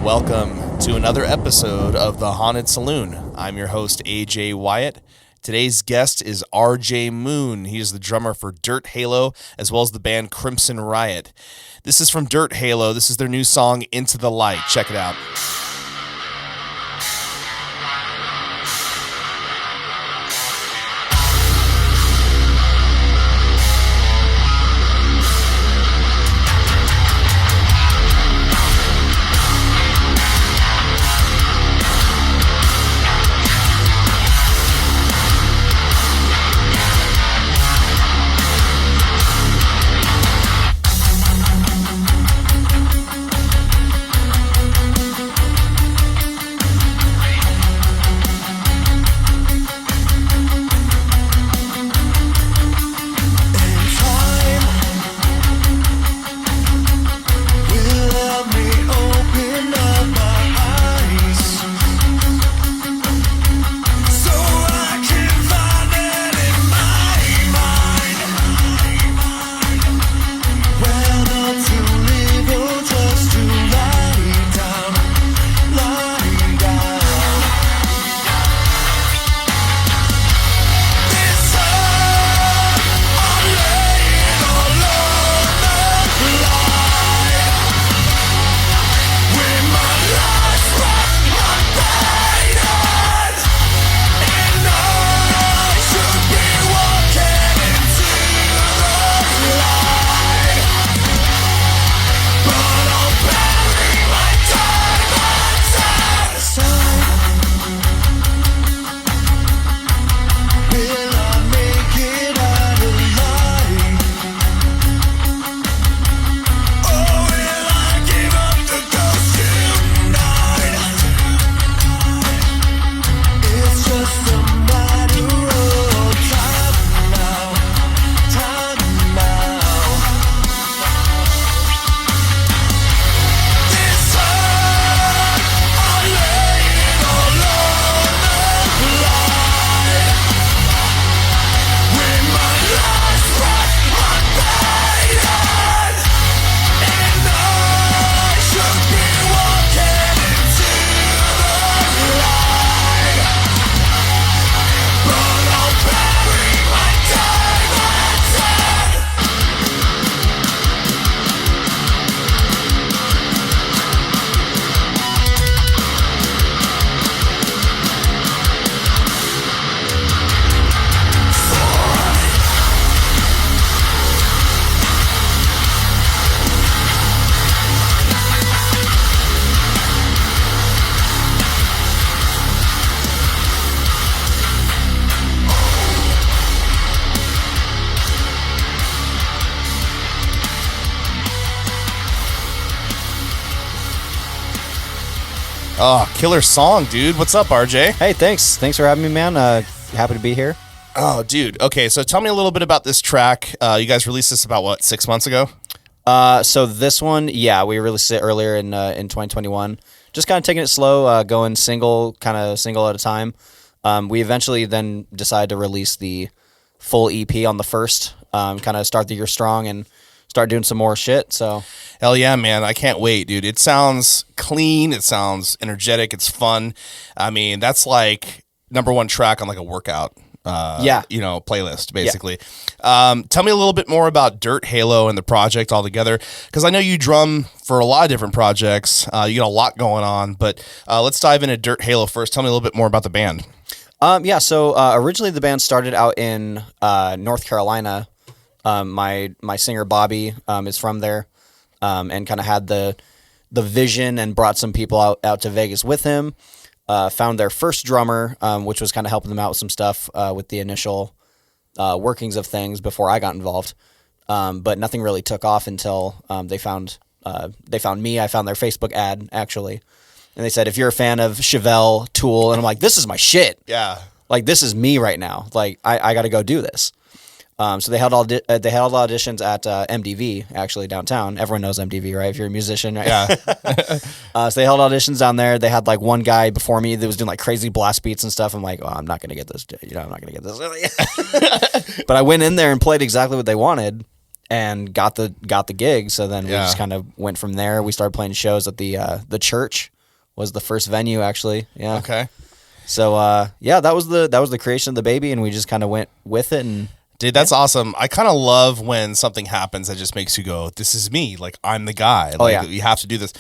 Welcome to another episode of The Haunted Saloon. I'm your host, AJ Wyatt. Today's guest is RJ Moon. He is the drummer for Dirt Halo, as well as the band Crimson Riot. This is from Dirt Halo. This is their new song, Into the Light. Check it out. Oh, killer song, dude. What's up, RJ? Hey, thanks. Thanks for having me, man. Happy to be here. Oh, dude. Okay, so tell me a little bit about this track. You guys released this about, 6 months ago? So this one, yeah, we released it earlier in 2021. Just kind of taking it slow, going single at a time. We eventually then decided to release the full EP on the first, kind of start the year strong and start doing some more shit. So hell yeah, man. I can't wait, dude. It sounds clean. It sounds energetic. It's fun. I mean, that's like number one track on like a workout playlist, basically. Yeah. Tell me a little bit more about Dirt Halo and the project altogether, because I know you drum for a lot of different projects. You got a lot going on, but let's dive into Dirt Halo first. Tell me a little bit more about the band. So originally the band started out in North Carolina. My singer Bobby is from there, and kind of had the vision and brought some people out to Vegas with him. Found their first drummer, which was kind of helping them out with some stuff with the initial workings of things before I got involved. But nothing really took off until they found me. I found their Facebook ad actually, and they said, if you're a fan of Chevelle, Tool, and I'm like, this is my shit. Yeah, like this is me right now. Like I got to go do this. So they held auditions at MDV, actually, downtown. Everyone knows MDV, right? If you're a musician, right? Yeah. So they held auditions down there. They had like one guy before me that was doing like crazy blast beats and stuff. I'm like, oh, I'm not going to get this. I'm not going to get this. But I went in there and played exactly what they wanted and got the gig. So then we just kind of went from there. We started playing shows at the church was the first venue actually. Yeah. Okay. So that was the creation of the baby, and we just kind of went with it. And dude, that's awesome. I kind of love when something happens that just makes you go, "This is me. Like I'm the guy. Like you have to do this."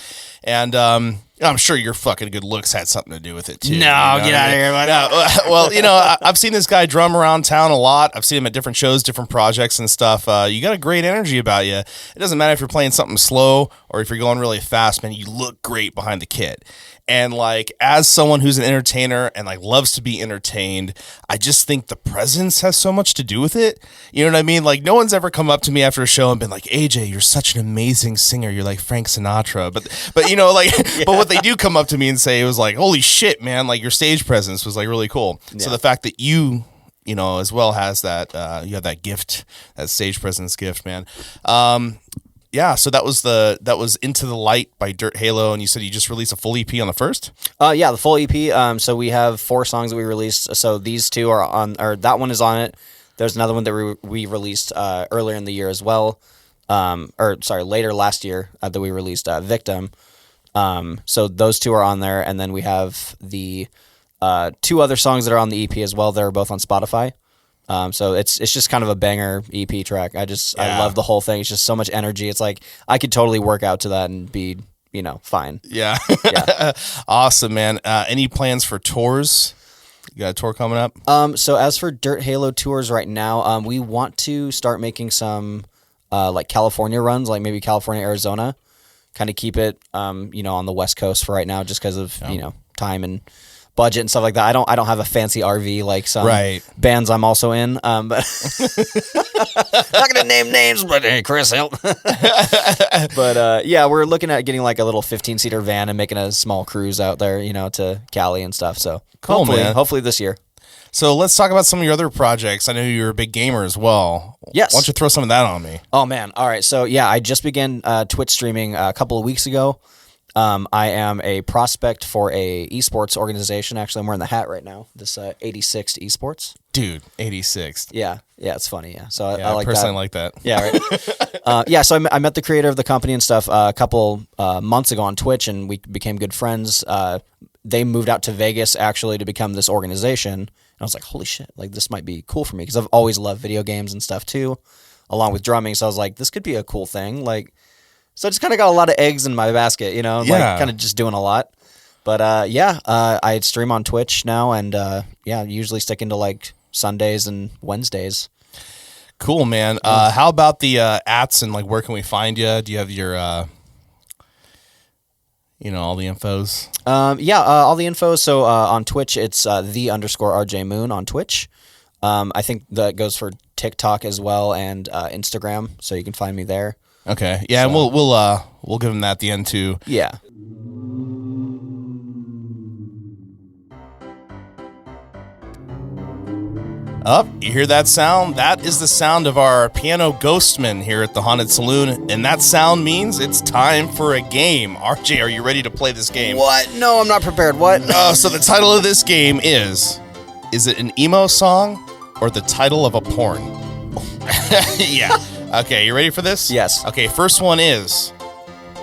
And I'm sure your fucking good looks had something to do with it too. No, get out of here. No, well, I've seen this guy drum around town a lot. I've seen him at different shows, different projects and stuff. You got a great energy about you. It doesn't matter if you're playing something slow or if you're going really fast, man. You look great behind the kit. And like, as someone who's an entertainer and like loves to be entertained, I just think the presence has so much to do with it. You know what I mean? Like, no one's ever come up to me after a show and been like, "AJ, you're such an amazing singer. You're like Frank Sinatra." But you know, like, but what they do come up to me and say, it was like, "Holy shit, man! Like, your stage presence was like really cool." Yeah. So the fact that you know, as well has that, you have that gift, that stage presence gift, man. Yeah, so that was Into the Light by Dirt Halo, and you said you just released a full EP on the first? Yeah, the full EP. So we have 4 songs that we released. So these 2 are on, or that one is on it. There's another one that we released earlier in the year as well. Later last year that we released Victim. So those 2 are on there, and then we have the 2 other songs that are on the EP as well. They're both on Spotify. So it's just kind of a banger EP track. I love the whole thing. It's just so much energy. It's like I could totally work out to that and be, fine. Yeah. Awesome, man. Any plans for tours? You got a tour coming up? So as for Dirt Halo tours right now, we want to start making some like California runs, like maybe California, Arizona, kind of keep it on the West Coast for right now, just because of time and budget and stuff like that. I don't have a fancy RV like some bands I'm also in. But not gonna name names, but hey, Chris, help. But yeah, we're looking at getting like a little 15-seater van and making a small cruise out there, to Cali and stuff. So cool, hopefully this year. So let's talk about some of your other projects. I know you're a big gamer as well. Yes. Why don't you throw some of that on me? Oh man. All right. So yeah, I just began Twitch streaming a couple of weeks ago. I am a prospect for a esports organization. Actually, I'm wearing the hat right now. This 86th Esports. Dude, 86th. Yeah, it's funny. Yeah, so I like personally like that. Yeah, right. So I met the creator of the company and stuff a couple months ago on Twitch, and we became good friends. They moved out to Vegas actually to become this organization, and I was like, holy shit, like this might be cool for me because I've always loved video games and stuff too, along with drumming. So I was like, this could be a cool thing, like. So I just kind of got a lot of eggs in my basket, like kind of just doing a lot. But I stream on Twitch now, and usually sticking to like Sundays and Wednesdays. Cool, man. How about the ats and like where can we find you? Do you have your all the infos? All the info. So on Twitch, it's _RJ Moon on Twitch. I think that goes for TikTok as well and Instagram, so you can find me there. Okay. Yeah, so, and we'll give them that at the end too. Yeah. Up, you hear that sound? That is the sound of our piano ghostman here at the Haunted Saloon, and that sound means it's time for a game. RJ, are you ready to play this game? What? No, I'm not prepared. What? So the title of this game is it an emo song or the title of a porn? Yeah. Okay, you ready for this? Yes. Okay, first one is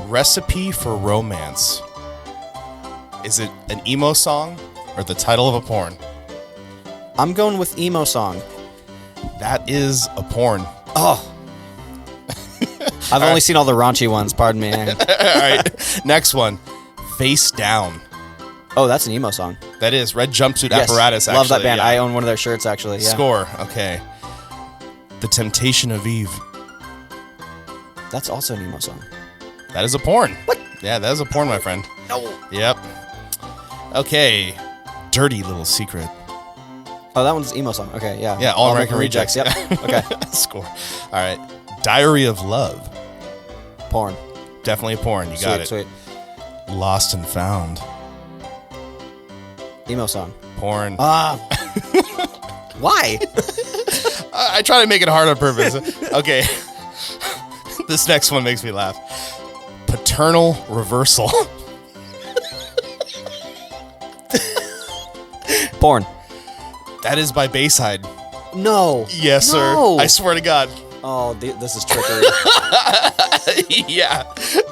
Recipe for Romance. Is it an emo song or the title of a porn? I'm going with emo song. That is a porn. Oh. I've only seen all the raunchy ones, pardon me. All right, next one. Face Down. Oh, that's an emo song. That is. Red Jumpsuit Apparatus, actually. Love that band. Yeah. I own one of their shirts, actually. Yeah. Score. Okay. The Temptation of Eve. That's also an emo song. That is a porn. What? Yeah, that is a porn, my friend. No. Yep. Okay. Dirty Little Secret. Oh, that one's emo song. Okay, yeah. Yeah, All American Rejects. Yep. Okay. Score. All right. Diary of Love. Porn. Definitely a porn. You got it. Sweet. Lost and Found. Emo song. Porn. Why? I try to make it hard on purpose. Okay. This next one makes me laugh. Paternal Reversal. Porn. That is by Bayside. No. Yes, no. sir. I swear to God. Oh, this is trickery. Yeah.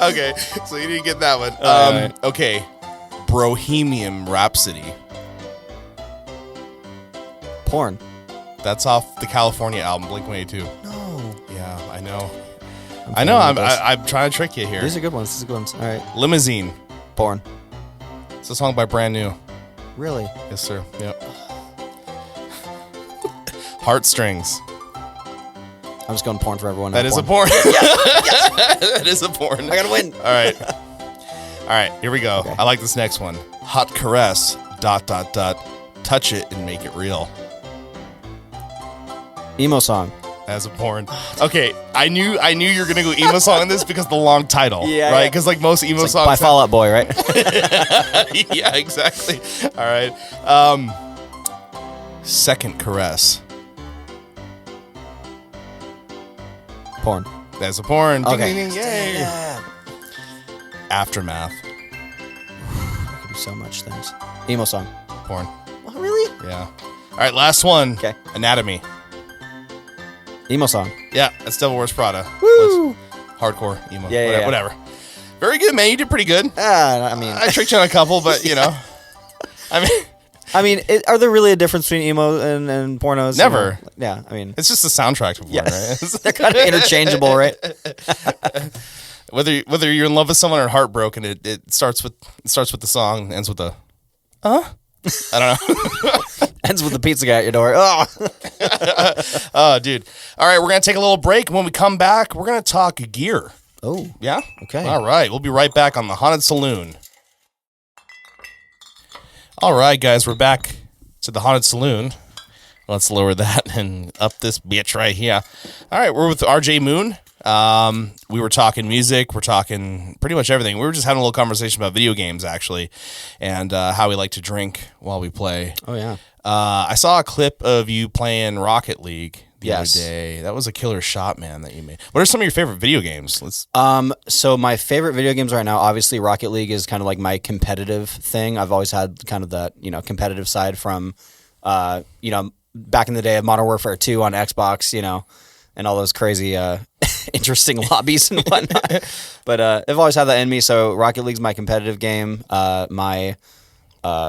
Okay. So you didn't get that one. Right. Okay. Bohemian Rhapsody. Porn. That's off the California album, Blink-182. No. Yeah, I know. I'm trying to trick you here. These are good ones. All right. Limousine. Porn. It's a song by Brand New. Really? Yes, sir. Yep. Heartstrings. I'm just going porn for everyone. That is a porn. Yes. That is a porn. I gotta win. All right. Here we go. Okay. I like this next one. Hot caress. ... Touch it and make it real. Emo song. As a porn. Okay, I knew you were gonna go emo song in this because the long title, yeah, right? Because like most emo songs by Fall Out Boy, right? Yeah, exactly. All right. Second caress. Porn. That's a porn. Okay. Ding, ding, ding, yay. Yeah. Aftermath. That could be so much things. Emo song. Porn. What, really? Yeah. All right, last one. Okay. Anatomy. Emo song. Yeah, that's Devil Wears Prada. Woo! Hardcore emo. Yeah, whatever. Very good, man. You did pretty good. I mean, I tricked you on a couple, but you know, I mean, are there really a difference between emo and pornos? Never. Yeah, I mean, it's just a soundtrack to porn, right? They're kind of interchangeable, right? Whether you're in love with someone or heartbroken, it starts with the song, and ends with a, I don't know. Ends with the pizza guy at your door. Oh. Oh, dude. All right, we're going to take a little break. When we come back, we're going to talk gear. Oh. Yeah? Okay. All right. We'll be right back on the Haunted Saloon. All right, guys. We're back to the Haunted Saloon. Let's lower that and up this bitch right here. All right. We're with RJ Moon. We were talking music. We're talking pretty much everything. We were just having a little conversation about video games, actually, and how we like to drink while we play. Oh, yeah. I saw a clip of you playing Rocket League the Yes. other day. That was a killer shot, man, that you made. What are some of your favorite video games? So my favorite video games right now, obviously Rocket League is kind of like my competitive thing. I've always had kind of the, competitive side from, back in the day of Modern Warfare 2 on Xbox, and all those crazy, interesting lobbies and whatnot. But I've always had that in me. So Rocket League's my competitive game. My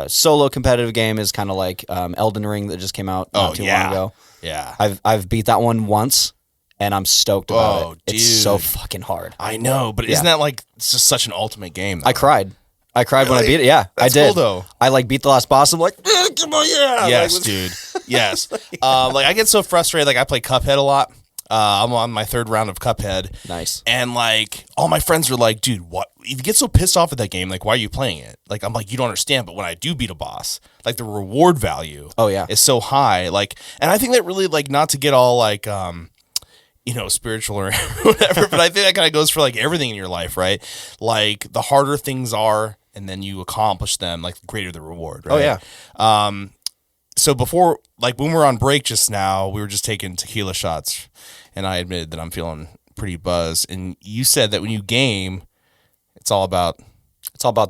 solo competitive game is kind of like Elden Ring that just came out not too long ago. Yeah. I've beat that one once, and I'm stoked about it. It's dude. so fucking hard. I know, but isn't that like it's just such an ultimate game? Though? I cried when I beat it. Yeah, That's I did. Cool, though. I beat the last boss. I'm like, come on, yeah. Yes, dude. Yes. I get so frustrated. Like I play Cuphead a lot. I'm on my third round of Cuphead. Nice. And like all my friends are like, dude, what? You get so pissed off at that game. Like, why are you playing it? Like, I'm like, you don't understand. But when I do beat a boss, like the reward value, is so high. Like, and I think that really like not to get all like, spiritual or whatever. But I think that kind of goes for like everything in your life, right? Like the harder things are, and then you accomplish them, like the greater the reward. Right? Oh yeah. So before, like when we were on break just now, we were just taking tequila shots, and I admitted that I'm feeling pretty buzzed. And you said that when you game, it's all about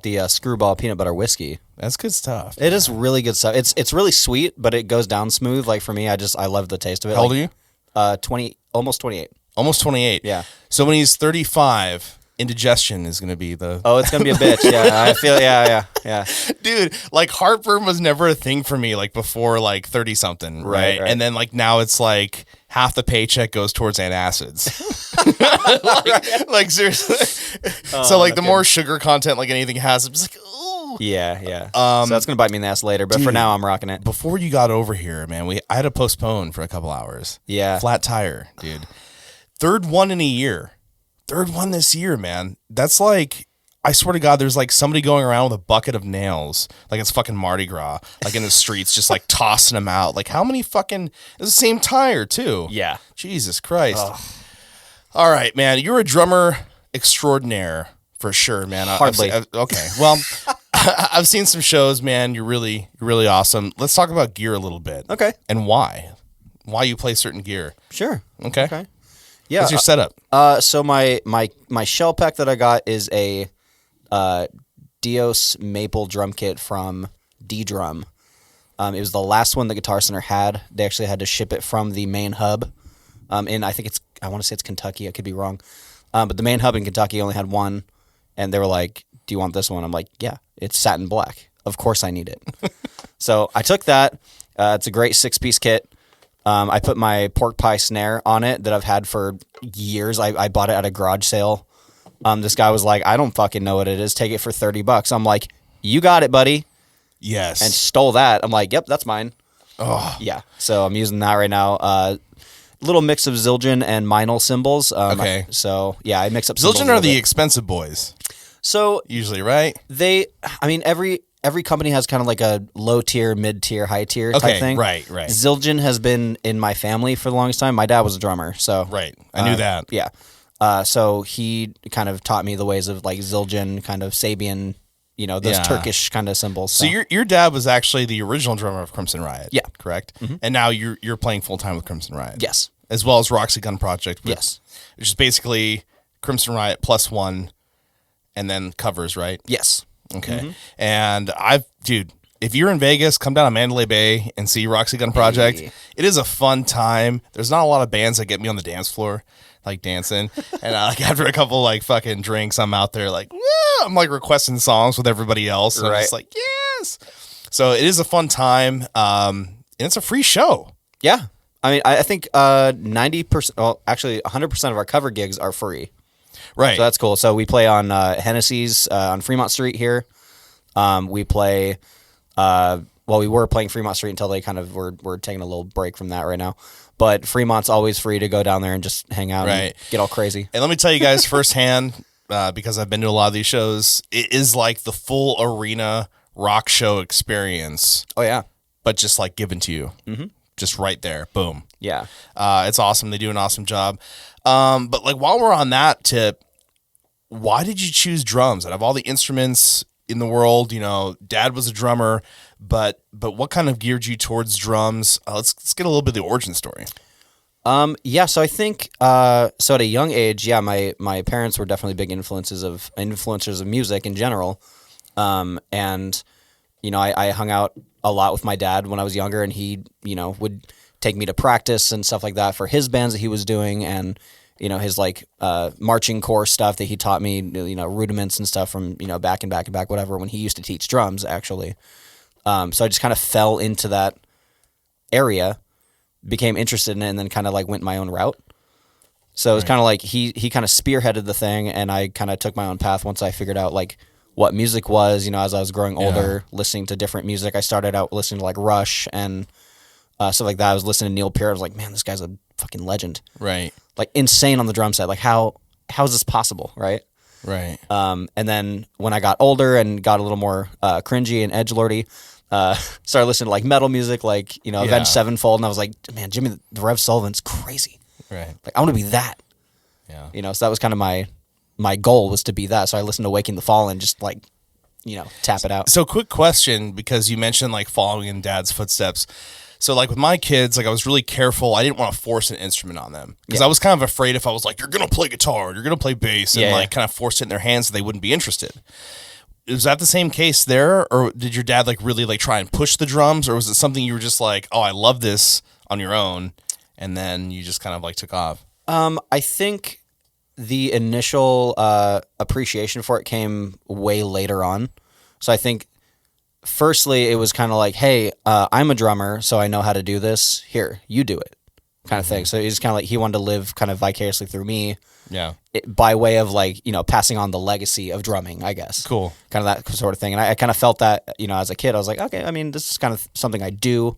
the Screwball peanut butter whiskey. That's good stuff. It is really good stuff. It's really sweet, but it goes down smooth. Like for me, I love the taste of it. How old are you? 20, almost 28. Almost 28. Yeah. So when he's 35, indigestion is going to be the... Oh, it's going to be a bitch. Yeah, I feel, yeah. Dude, like heartburn was never a thing for me like before like 30 something, right? And then like now it's like half the paycheck goes towards antacids. like seriously. So like the more sugar content like anything has, I'm just like, ooh. Yeah. So that's going to bite me in the ass later, but for now I'm rocking it. Before you got over here, man, I had to postpone for a couple hours. Yeah. Flat tire, dude. Third one in a year. Third one this year, man. That's like, I swear to God, there's like somebody going around with a bucket of nails, like it's fucking Mardi Gras, like in the streets, just like tossing them out. Like how many fucking, it's the same tire too. Yeah. Jesus Christ. Ugh. All right, man. You're a drummer extraordinaire for sure, man. Hardly. Okay. Well, I've seen some shows, man. You're really really awesome. Let's talk about gear a little bit. Okay. And why you play certain gear. Sure. Okay. Yeah. What's your setup? So my shell pack that I got is a Dios maple drum kit from D-Drum. It was the last one the Guitar Center had. They actually had to ship it from the main hub. I want to say it's Kentucky. I could be wrong. But the main hub in Kentucky only had one, and they were like, do you want this one? I'm like, yeah, it's satin black. Of course I need it. So I took that. It's a great 6-piece kit. I put my pork pie snare on it that I've had for years. I bought it at a garage sale. This guy was like, I don't fucking know what it is. Take it for $30. I'm like, you got it, buddy. Yes. And stole that. I'm like, yep, that's mine. Oh. Yeah. So I'm using that right now. Little mix of Zildjian and Meinl cymbals. Okay. So yeah, I mix up. Zildjian are the expensive boys. So usually, right? Every company has kind of like a low tier, mid tier, high tier type thing. Right. Zildjian has been in my family for the longest time. My dad was a drummer, so right. I knew that. Yeah. So he kind of taught me the ways of like Zildjian, kind of Sabian, those Turkish kind of cymbals. So your dad was actually the original drummer of Crimson Riot. Yeah. Correct? Mm-hmm. And now you're playing full time with Crimson Riot. Yes. As well as Roxy Gun Project. Yes. Which is basically Crimson Riot plus one and then covers, right? Yes. Okay. Mm-hmm. And dude, if you're in Vegas, come down to Mandalay Bay and see Roxy Gun Project. Hey. It is a fun time. There's not a lot of bands that get me on the dance floor, like dancing. And after a couple like fucking drinks, I'm out there like, woo! I'm like requesting songs with everybody else. And I'm just like, yes. So it is a fun time. And it's a free show. Yeah. I mean, I think 90%, well, actually 100% of our cover gigs are free. Right. So that's cool. So we play on Hennessy's on Fremont Street here. We play, we were playing Fremont Street until they kind of we're taking a little break from that right now. But Fremont's always free to go down there and just hang out and get all crazy. And let me tell you guys firsthand, because I've been to a lot of these shows, it is like the full arena rock show experience. Oh, yeah. But just like given to you. Mm-hmm. Just right there. Boom. Yeah. It's awesome. They do an awesome job. But like while we're on that tip, why did you choose drums? Out of all the instruments in the world, Dad was a drummer, but what kind of geared you towards drums? Let's get a little bit of the origin story. So I think so at a young age, my parents were definitely big influencers of music in general. And I hung out a lot with my dad when I was younger, and he, would take me to practice and stuff like that for his bands that he was doing, and his like marching corps stuff that he taught me, rudiments and stuff from back and back, whatever, when he used to teach drums actually. So I just kind of fell into that area, became interested in it, and then kind of like went my own route. So it was kind of like he kind of spearheaded the thing, and I kind of took my own path once I figured out like what music was, as I was growing older, listening to different music. I started out listening to like Rush and stuff like that. I was listening to Neil Peart. I was like, man, this guy's a fucking legend. Right. Like insane on the drum set. Like how is this possible? Right. Right. And then when I got older and got a little more cringy and edgelordy, started listening to like metal music, like, Avenged Sevenfold. And I was like, man, Jimmy the Rev Sullivan's crazy. Right. Like I want to be that. Yeah. So that was kind of my goal, was to be that. So I listened to Waking the Fallen, just like, tap it out. So quick question, because you mentioned like following in Dad's footsteps. So like with my kids, like I was really careful. I didn't want to force an instrument on them because I was kind of afraid if I was like, you're going to play guitar, you're going to play bass, and kind of forced it in their hands so they wouldn't be interested. Was that the same case there, or did your dad like really like try and push the drums, or was it something you were just like, oh, I love this on your own, and then you just kind of like took off? I think the initial appreciation for it came way later on. So I think firstly, it was kind of like, hey, I'm a drummer, so I know how to do this. Here, you do it, kind of thing. So he's kind of like, he wanted to live kind of vicariously through me. Yeah. By way of like, passing on the legacy of drumming, I guess. Cool. Kind of that sort of thing. And I kind of felt that, as a kid, I was like, okay, I mean, this is kind of something I do.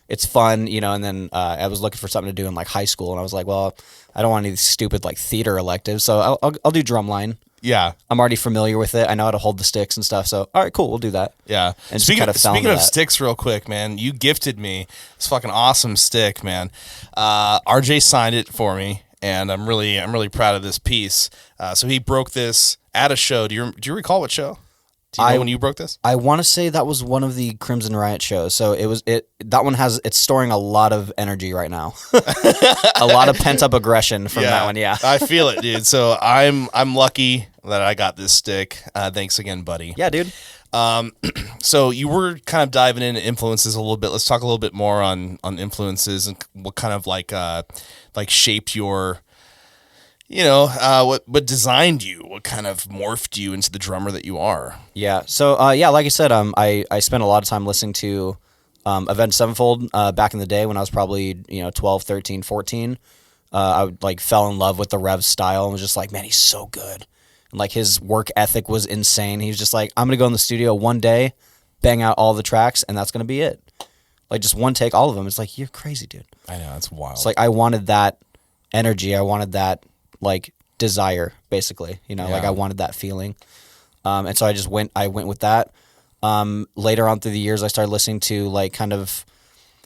It's fun, and then I was looking for something to do in like high school, and I was like, well, I don't want any stupid like theater electives, so I'll do drumline. Yeah, I'm already familiar with it. I know how to hold the sticks and stuff. So all right, cool, we'll do that. Yeah. And speaking of sticks, real quick, man, you gifted me this fucking awesome stick, man. RJ signed it for me, and I'm really proud of this piece. So he broke this at a show. Do you recall what show? Do you know when you broke this? I want to say that was one of the Crimson Riot shows. So that one it's storing a lot of energy right now. A lot of pent up aggression from that one. Yeah. I feel it, dude. So I'm lucky that I got this stick. Thanks again, buddy. Yeah, dude. So you were kind of diving into influences a little bit. Let's talk a little bit more on influences and what kind of like shaped your what designed you? What kind of morphed you into the drummer that you are? Yeah. So, like I said, I spent a lot of time listening to Avenged Sevenfold back in the day when I was probably 12, 13, 14. I would, like, fell in love with the Rev's style and was just like, man, he's so good. And, like, his work ethic was insane. He was just like, I'm gonna go in the studio one day, bang out all the tracks, and that's gonna be it. Like, just one take, all of them. It's like, you're crazy, dude. I know, it's wild. It's like I wanted that energy. I wanted that, like, desire, basically. Like, I wanted that feeling. And so I went with that. Later on through the years, I started listening to, like, kind of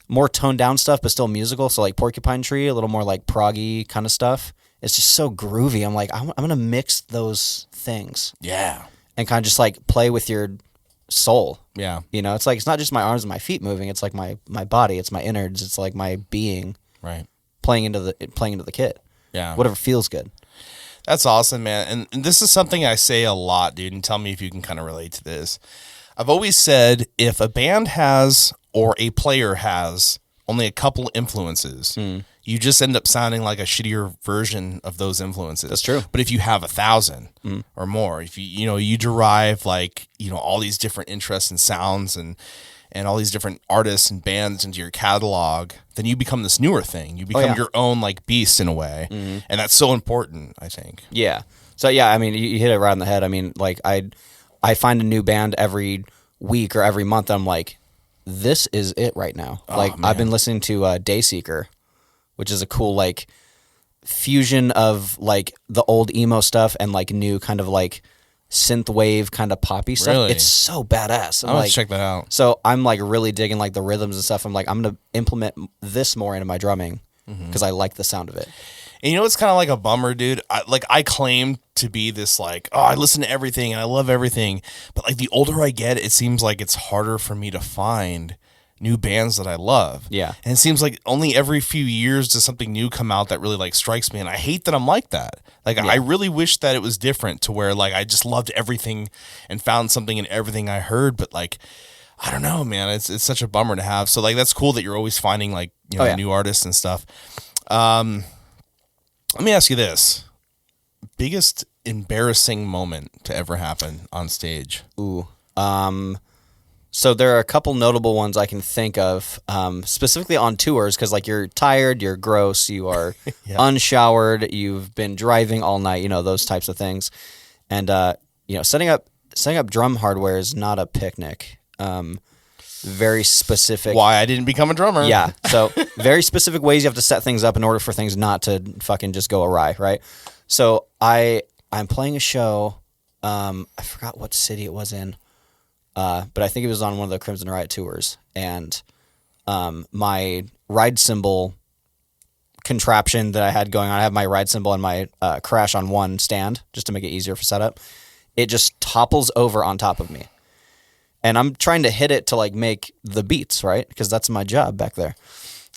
more toned down stuff, but still musical. So, like, Porcupine Tree, a little more, like, proggy kind of stuff. It's just so groovy. I'm like, I'm going to mix those things. Yeah. And kind of just, like, play with your soul. Yeah. It's like, it's not just my arms and my feet moving. It's like my body. It's my innards. It's like my being. Right. Playing into the kit. Yeah. Whatever feels good. That's awesome, man. And this is something I say a lot, dude, and tell me if you can kind of relate to this. I've always said if a band has or a player has only a couple influences, you just end up sounding like a shittier version of those influences. That's true. But if you have 1,000 or more, if you derive like, all these different interests and sounds and all these different artists and bands into your catalog, then you become this newer thing. You become your own like beast in a way. Mm-hmm. And that's so important, I think. Yeah. So yeah, I mean, you hit it right on the head. I mean, like I find a new band every week or every month. I'm like, this is it right now. Like, man. I've been listening to Dayseeker, which is a cool, like, fusion of, like, the old emo stuff and, like, new kind of, like, synth wave kind of poppy stuff. Really? It's so badass. I'm gonna check that out. So I'm, like, really digging, like, the rhythms and stuff. I'm like, I'm going to implement this more into my drumming because I like the sound of it. And it's kind of like a bummer, dude. I claim to be this like, I listen to everything and I love everything. But like the older I get, it seems like it's harder for me to find new bands that I love. Yeah. And it seems like only every few years does something new come out that really like strikes me. And I hate that I'm like that. Like, I really wish that it was different to where like I just loved everything and found something in everything I heard. But like, I don't know, man. It's such a bummer to have. So like, that's cool that you're always finding like, new artists and stuff. Let me ask you this. Biggest embarrassing moment to ever happen on stage? Ooh. So there are a couple notable ones I can think of, specifically on tours, because like you're tired, you're gross, you are unshowered, you've been driving all night, those types of things. And, setting up drum hardware is not a picnic. Very specific. Why I didn't become a drummer. Yeah. So very specific ways you have to set things up in order for things not to fucking just go awry, right? So I'm playing a show. I forgot what city it was in, but I think it was on one of the Crimson Riot tours. And my ride cymbal contraption that I had going on, I have my ride cymbal and my crash on one stand just to make it easier for setup. It just topples over on top of me. And I'm trying to hit it to like make the beats, right? Because that's my job back there.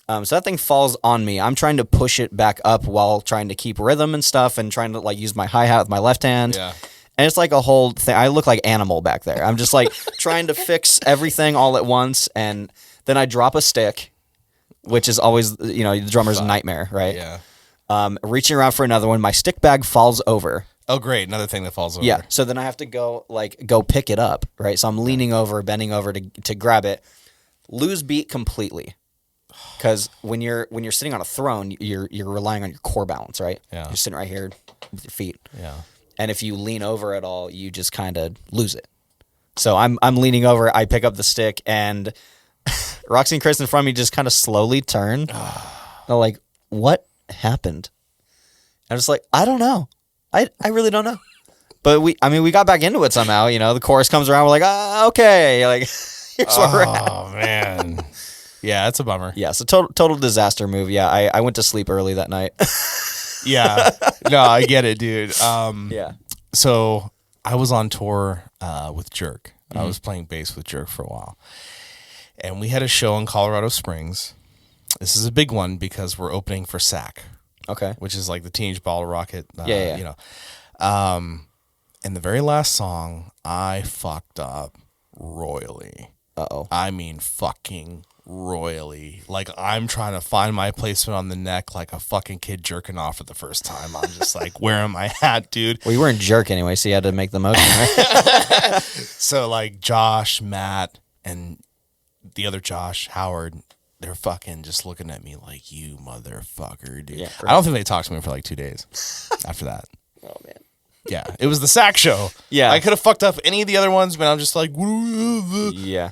So that thing falls on me. I'm trying to push it back up while trying to keep rhythm and stuff and trying to like use my hi-hat with my left hand. Yeah. And it's like a whole thing. I look like Animal back there. I'm just like trying to fix everything all at once. And then I drop a stick, which is always, the drummer's nightmare, right? Yeah. Reaching around for another one. My stick bag falls over. Oh, great. Another thing that falls over. Yeah. So then I have to go pick it up, right? So I'm leaning over, bending over to grab it, lose beat completely. Because when you're sitting on a throne, you're relying on your core balance, right? Yeah. You're sitting right here with your feet. Yeah. And if you lean over at all, you just kind of lose it. So I'm leaning over, I pick up the stick, and Roxy and Chris in front of me just kind of slowly turn. They're like, what happened? I'm just like, I don't know. I really don't know. But we got back into it somehow. The chorus comes around. We're like, okay. Like, here's where we're at. Oh, man. Yeah, it's a bummer. Yeah, so total disaster move. Yeah, I went to sleep early that night. Yeah. No, I get it, dude. Yeah. So I was on tour with Jerk. I was playing bass with Jerk for a while. And we had a show in Colorado Springs. This is a big one because we're opening for SAC. Okay. Which is like the Teenage Bottle Rocket. Yeah. And the very last song, I fucked up royally. Uh-oh. I mean, fucking royally. Like, I'm trying to find my placement on the neck like a fucking kid jerking off for the first time. I'm just like, where am I at, dude? Well, you weren't jerk anyway, so you had to make the motion, right? So, like, Josh, Matt, and the other Josh, Howard, they're fucking just looking at me like, you motherfucker, dude. Yeah, I don't think they talked to me for like 2 days after that. Oh, man. Yeah, it was the sack show. Yeah. I could have fucked up any of the other ones, but I'm just like, yeah.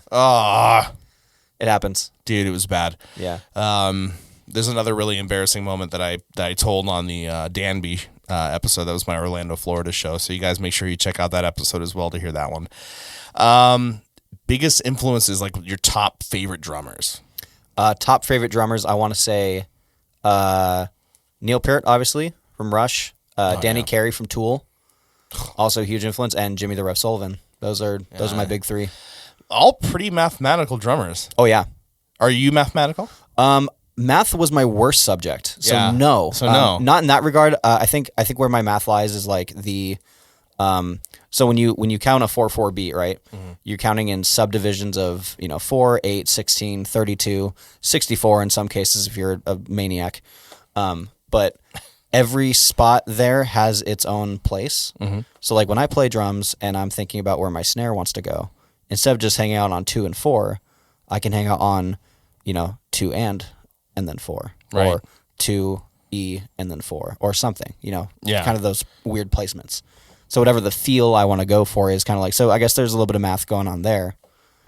It happens. Dude, it was bad. Yeah. There's another really embarrassing moment that I told on the Danby episode. That was my Orlando, Florida show. So you guys make sure you check out that episode as well to hear that one. Biggest influences, like your top favorite drummers. Top favorite drummers, I want to say Neil Peart, obviously, from Rush. Danny Carey from Tool. Also a huge influence. And Jimmy the Rev Sullivan. Those are my big three. All pretty mathematical drummers. Oh, yeah. Are you mathematical? Math was my worst subject. So yeah. no. So no. Not in that regard. I think where my math lies is like the so when you count a 4/4 beat, right? Mm-hmm. You're counting in subdivisions of, 4, 8, 16, 32, 64 in some cases if you're a maniac. But every spot there has its own place. Mm-hmm. So like when I play drums and I'm thinking about where my snare wants to go, instead of just hanging out on 2 and 4, I can hang out on, 2 and then 4, right. Or 2 E and then 4, or something. Kind of those weird placements. So whatever the feel I want to go for is kind of like, so I guess there's a little bit of math going on there,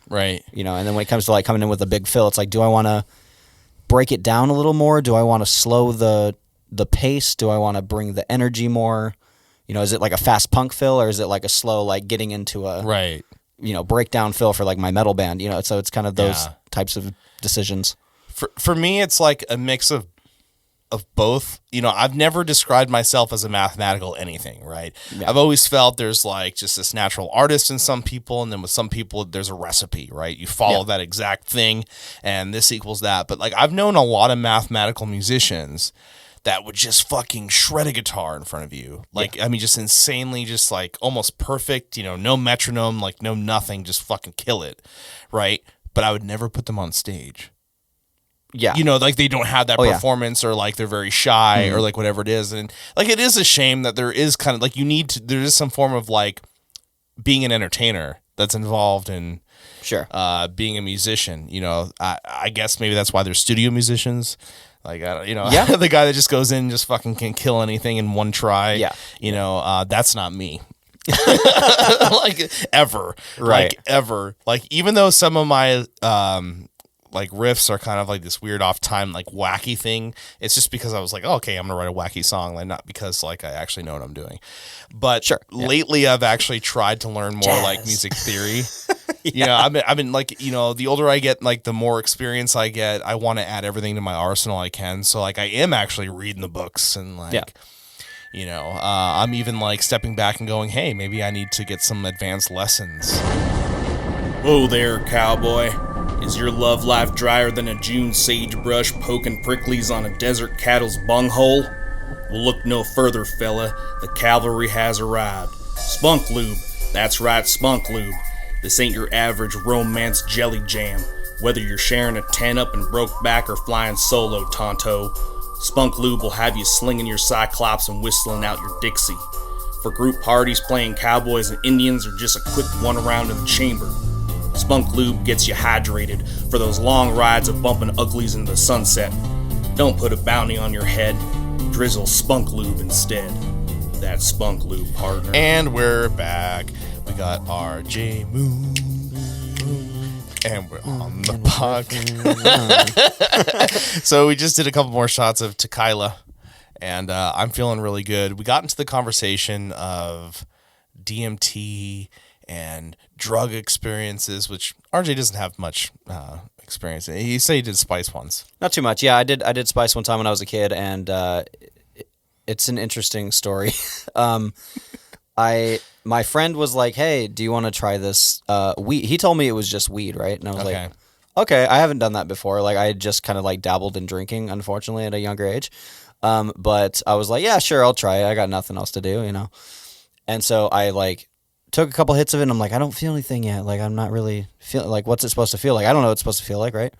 right? And then when it comes to like coming in with a big fill, it's like, do I want to break it down a little more? Do I want to slow the pace? Do I want to bring the energy more? Is it like a fast punk fill, or is it like a slow, like getting into a right? Breakdown fill for like my metal band? So it's kind of those types of decisions. For me, it's like a mix of both. I've never described myself as a mathematical anything, right? Yeah. I've always felt there's like just this natural artist in some people, and then with some people there's a recipe, right? You follow that exact thing and this equals that. But like I've known a lot of mathematical musicians that would just fucking shred a guitar in front of you. Like, I mean, just insanely, just like almost perfect, no metronome, like no nothing, just fucking kill it, right? But I would never put them on stage. Yeah. Like they don't have that performance, or like they're very shy, or like whatever it is. And like it is a shame that there is kind of like there is some form of like being an entertainer that's involved in being a musician. I guess maybe that's why there's studio musicians. Like, the guy that just goes in and just fucking can kill anything in one try. Yeah. That's not me. Like ever. Right. Like ever. Like even though some of my like riffs are kind of like this weird off time, like wacky thing. It's just because I was like, okay, I'm gonna write a wacky song, like not because like I actually know what I'm doing. But lately I've actually tried to learn more like music theory. I've been like, the older I get, like the more experience I get, I want to add everything to my arsenal I can. So like I am actually reading the books and like, I'm even like stepping back and going, hey, maybe I need to get some advanced lessons. Whoa there, cowboy. Is your love life drier than a June sagebrush poking pricklies on a desert cattle's bunghole? Well, look no further, fella. The cavalry has arrived. Spunk Lube. That's right, Spunk Lube. This ain't your average romance jelly jam. Whether you're sharing a 10-up and broke back or flying solo, Tonto, Spunk Lube will have you slinging your Cyclops and whistling out your Dixie. For group parties playing cowboys and Indians, or just a quick one around in the chamber, Spunk Lube gets you hydrated for those long rides of bumping uglies into the sunset. Don't put a bounty on your head. Drizzle Spunk Lube instead. That's Spunk Lube, partner. And we're back. We got RJ Moon. And we're on the puck. So we just did a couple more shots of Tequila. And I'm feeling really good. We got into the conversation of DMT and drug experiences, which RJ doesn't have much experience in. He said he did spice once. Not too much. Yeah, I did spice one time when I was a kid, and it's an interesting story. My friend was like, hey, do you want to try this weed? He told me it was just weed, right? And I was like, okay, I haven't done that before. Like I had just kind of like dabbled in drinking, unfortunately, at a younger age. But I was like, yeah, sure, I'll try it. I got nothing else to do, And so I like took a couple hits of it, and I'm like, I don't feel anything yet. Like, I'm not really feeling, like, what's it supposed to feel like? I don't know what it's supposed to feel like, right?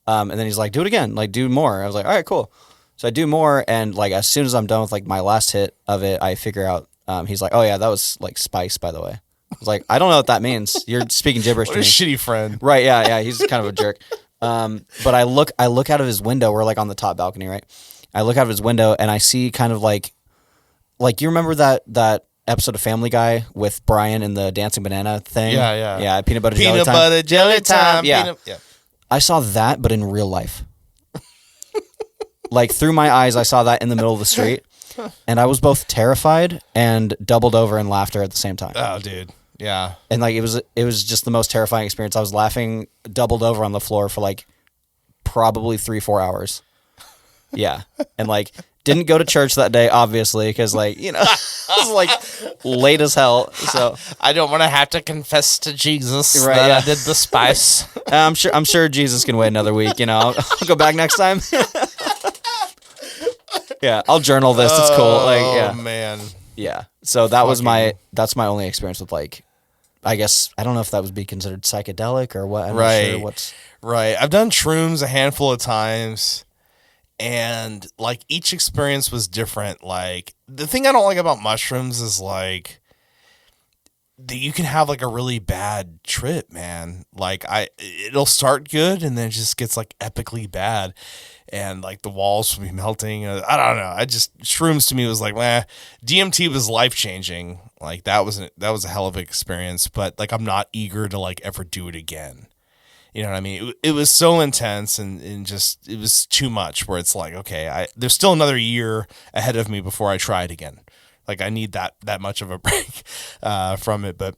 And then he's like, do it again, like, do more. I was like, all right, cool. So I do more, and, like, as soon as I'm done with, like, my last hit of it, I figure out, he's like, oh, yeah, that was, like, spice, by the way. I was like, I don't know what that means. You're speaking gibberish What to a me. shitty friend. Right, yeah, he's kind of a jerk. But I look out of his window. We're, like, on the top balcony, right? I look out of his window, and I see kind of, like, you remember that episode of Family Guy with Brian and the dancing banana thing? Yeah, peanut butter jelly time. Peanut butter jelly time. Yeah. I saw that, but in real life. Like, through my eyes, I saw that in the middle of the street, and I was both terrified and doubled over in laughter at the same time. Oh, dude. Yeah. And, like, it was just the most terrifying experience. I was laughing doubled over on the floor for, like, probably 3-4 hours. Yeah. And, like, didn't go to church that day, obviously, because, like, you know, it was, like, late as hell. So I don't want to have to confess to Jesus Right, that yeah. I did the spice. I'm sure Jesus can wait another week. You know, I'll go back next time. Yeah, I'll journal this. It's cool. Like, yeah, Oh, man. yeah. So that's my only experience with, like, I guess I don't know if that would be considered psychedelic or what. I'm not sure what's Right. I've done shrooms a handful of times, and, like, each experience was different. Like, the thing I don't like about mushrooms is, like, that you can have, like, a really bad trip, man. Like, it'll start good, and then it just gets, like, epically bad, and, like, the walls will be melting. I don't know. Shrooms to me was like, meh. DMT was life changing. Like, that was a hell of an experience, but, like, I'm not eager to, like, ever do it again. You know what I mean? It was so intense, and just, it was too much, where it's like, okay, there's still another year ahead of me before I try it again. Like, I need that much of a break from it. But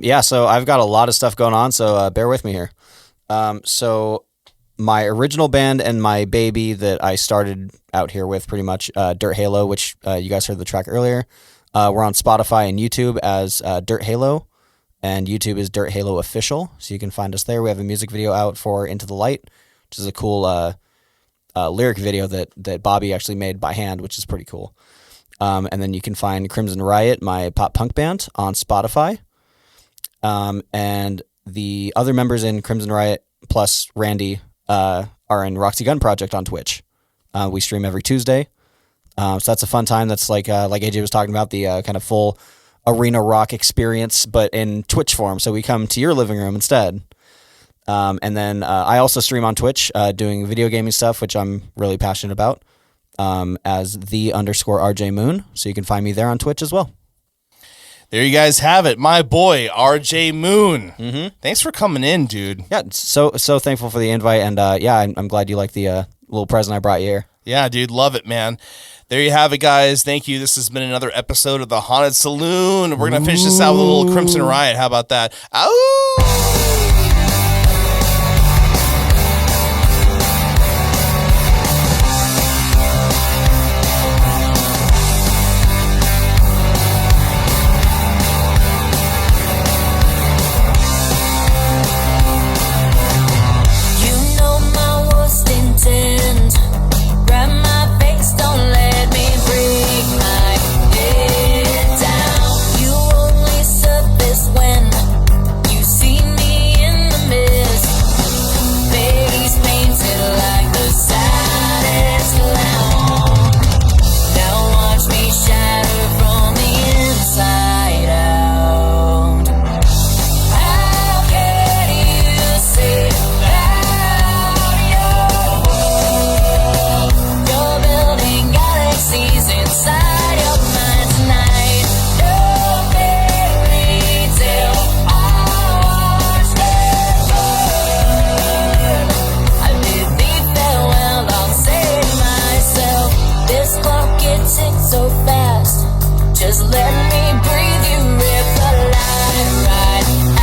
yeah. So I've got a lot of stuff going on. So bear with me here. So my original band and my baby that I started out here with, pretty much, Dirt Halo, which you guys heard the track earlier. We're on Spotify and YouTube as Dirt Halo, and YouTube is Dirt Halo Official, so you can find us there. We have a music video out for Into the Light, which is a cool lyric video that Bobby actually made by hand, which is pretty cool. And then you can find Crimson Riot, my pop punk band, on Spotify. And the other members in Crimson Riot plus Randy are in Roxy Gun Project on Twitch. We stream every Tuesday. So that's a fun time. That's like AJ was talking about, the kind of full arena rock experience, but in Twitch form. So we come to your living room instead. And then I also stream on Twitch doing video gaming stuff, which I'm really passionate about, as _RJ Moon. So you can find me there on Twitch as well. there you guys have it. My boy, RJ Moon. Mm-hmm. Thanks for coming in, dude. Yeah, so thankful for the invite. And yeah, I'm glad you like the little present I brought you here. Yeah, dude. Love it, man. There you have it, guys. Thank you. This has been another episode of the Haunted Saloon. We're going to finish this out with a little Crimson Riot. How about that? Ow! So fast, just let me breathe you, rip the line right